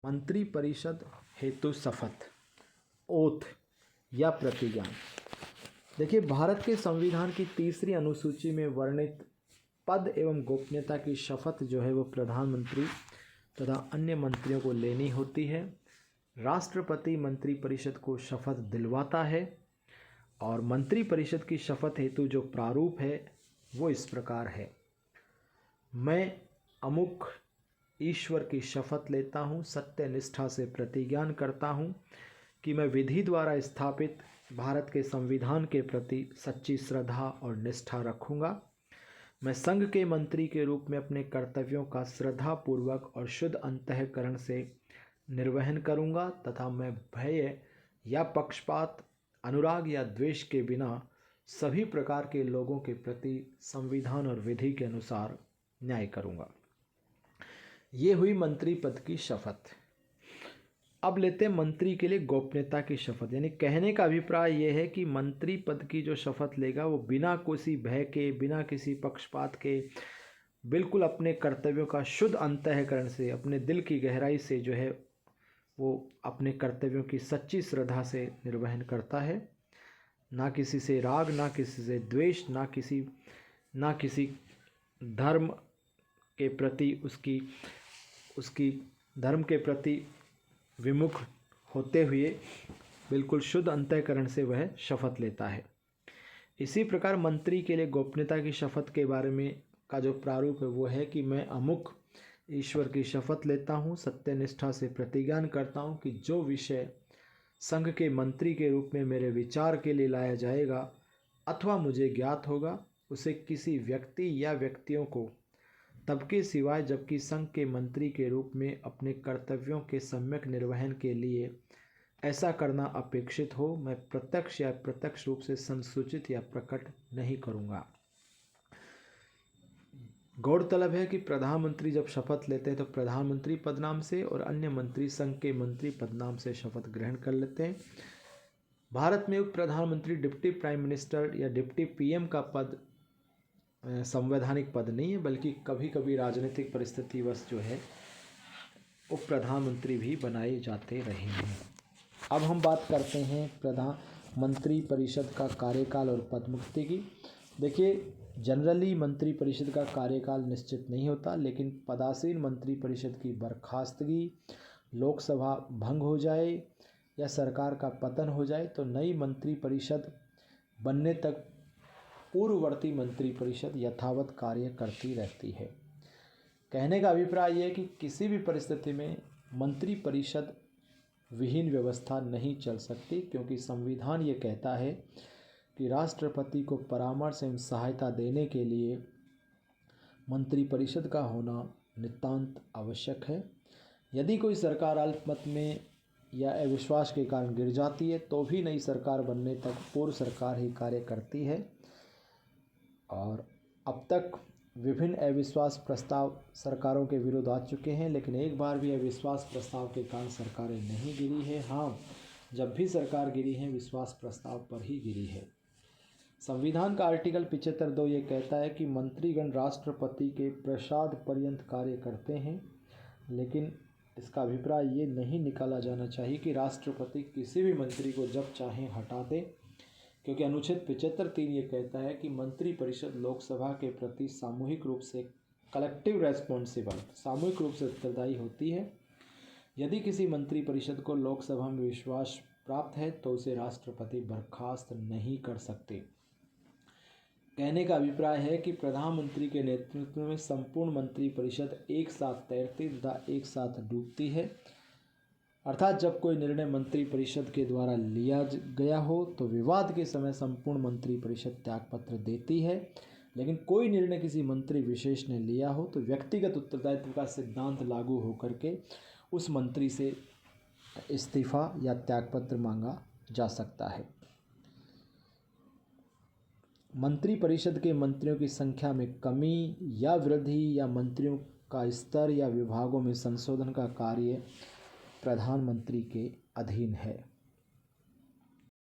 मंत्रिपरिषद हेतु शपथ, ओथ या प्रतिज्ञा। देखिए, भारत के संविधान की 3री अनुसूची में वर्णित पद एवं गोपनीयता की शपथ जो है वो प्रधानमंत्री तथा अन्य मंत्रियों को लेनी होती है। राष्ट्रपति मंत्रिपरिषद को शपथ दिलवाता है और मंत्रिपरिषद की शपथ हेतु जो प्रारूप है वो इस प्रकार है। मैं अमुक ईश्वर की शपथ लेता हूँ, सत्य निष्ठा से प्रतिज्ञान करता हूँ कि मैं विधि द्वारा स्थापित भारत के संविधान के प्रति सच्ची श्रद्धा और निष्ठा रखूँगा। मैं संघ के मंत्री के रूप में अपने कर्तव्यों का श्रद्धापूर्वक और शुद्ध अंतःकरण से निर्वहन करूँगा तथा मैं भय या पक्षपात, अनुराग या द्वेष के बिना सभी प्रकार के लोगों के प्रति संविधान और विधि के अनुसार न्याय करूँगा। ये हुई मंत्री पद की शपथ। अब लेते हैं मंत्री के लिए गोपनीयता की शपथ। यानी कहने का अभिप्राय ये है कि मंत्री पद की जो शपथ लेगा वो बिना किसी भय के, बिना किसी पक्षपात के, बिल्कुल अपने कर्तव्यों का शुद्ध अंतःकरण से, अपने दिल की गहराई से जो है वो अपने कर्तव्यों की सच्ची श्रद्धा से निर्वहन करता है। ना किसी से राग, ना किसी से द्वेष, ना किसी धर्म के प्रति उसकी धर्म के प्रति विमुख होते हुए बिल्कुल शुद्ध अंतःकरण से वह शपथ लेता है। इसी प्रकार मंत्री के लिए गोपनीयता की शपथ के बारे में का जो प्रारूप है वो है कि मैं अमुक ईश्वर की शपथ लेता हूँ, सत्यनिष्ठा से प्रतिज्ञान करता हूँ कि जो विषय संघ के मंत्री के रूप में मेरे विचार के लिए लाया जाएगा अथवा मुझे ज्ञात होगा, उसे किसी व्यक्ति या व्यक्तियों को तब के सिवाय जबकि संघ के मंत्री के रूप में अपने कर्तव्यों के सम्यक निर्वहन के लिए ऐसा करना अपेक्षित हो, मैं प्रत्यक्ष या प्रत्यक्ष रूप से संसूचित या प्रकट नहीं करूँगा। गौरतलब है कि प्रधानमंत्री जब शपथ लेते हैं तो प्रधानमंत्री पदनाम से और अन्य मंत्री संघ के मंत्री पदनाम से शपथ ग्रहण कर लेते हैं। भारत में उप प्रधानमंत्री डिप्टी प्राइम मिनिस्टर या डिप्टी पीएम का पद संवैधानिक पद नहीं है, बल्कि कभी कभी राजनीतिक परिस्थितिवश जो है उप प्रधानमंत्री भी बनाए जाते रहे हैं। अब हम बात करते हैं प्रधानमंत्री परिषद का कार्यकाल और पदमुक्ति की। देखिए, जनरली मंत्री परिषद का कार्यकाल निश्चित नहीं होता, लेकिन पदासीन मंत्री परिषद की बर्खास्तगी, लोकसभा भंग हो जाए या सरकार का पतन हो जाए तो नई मंत्री परिषद बनने तक पूर्ववर्ती मंत्री परिषद यथावत कार्य करती रहती है। कहने का अभिप्राय यह है कि किसी भी परिस्थिति में मंत्री परिषद विहीन व्यवस्था नहीं चल सकती, क्योंकि संविधान ये कहता है कि राष्ट्रपति को परामर्श एवं सहायता देने के लिए मंत्री परिषद का होना नितांत आवश्यक है। यदि कोई सरकार अल्पमत में या अविश्वास के कारण गिर जाती है तो भी नई सरकार बनने तक पूर्व सरकार ही कार्य करती है। और अब तक विभिन्न अविश्वास प्रस्ताव सरकारों के विरुद्ध आ चुके हैं, लेकिन एक बार भी अविश्वास प्रस्ताव के कारण सरकारें नहीं गिरी है। हाँ, जब भी सरकार गिरी है विश्वास प्रस्ताव पर ही गिरी है। संविधान का आर्टिकल 75(2) ये कहता है कि मंत्रीगण राष्ट्रपति के प्रसाद पर्यंत कार्य करते हैं, लेकिन इसका अभिप्राय ये नहीं निकाला जाना चाहिए कि राष्ट्रपति किसी भी मंत्री को जब चाहें हटा दे, क्योंकि अनुच्छेद 75(3) ये कहता है कि मंत्री परिषद लोकसभा के प्रति सामूहिक रूप से कलेक्टिव रेस्पॉन्सिबल, सामूहिक रूप से उत्तरदायी होती है। यदि किसी मंत्री परिषद को लोकसभा में विश्वास प्राप्त है तो उसे राष्ट्रपति बर्खास्त नहीं कर सकते। कहने का अभिप्राय है कि प्रधानमंत्री के नेतृत्व में संपूर्ण मंत्री परिषद एक साथ तैरती तथा एक साथ डूबती है। अर्थात जब कोई निर्णय मंत्री परिषद के द्वारा लिया गया हो तो विवाद के समय संपूर्ण मंत्री परिषद त्यागपत्र देती है, लेकिन कोई निर्णय किसी मंत्री विशेष ने लिया हो तो व्यक्तिगत उत्तरदायित्व का सिद्धांत लागू होकर के उस मंत्री से इस्तीफा या त्यागपत्र मांगा जा सकता है। मंत्री परिषद के मंत्रियों की संख्या में कमी या वृद्धि या मंत्रियों का स्तर या विभागों में संशोधन का कार्य प्रधानमंत्री के अधीन है।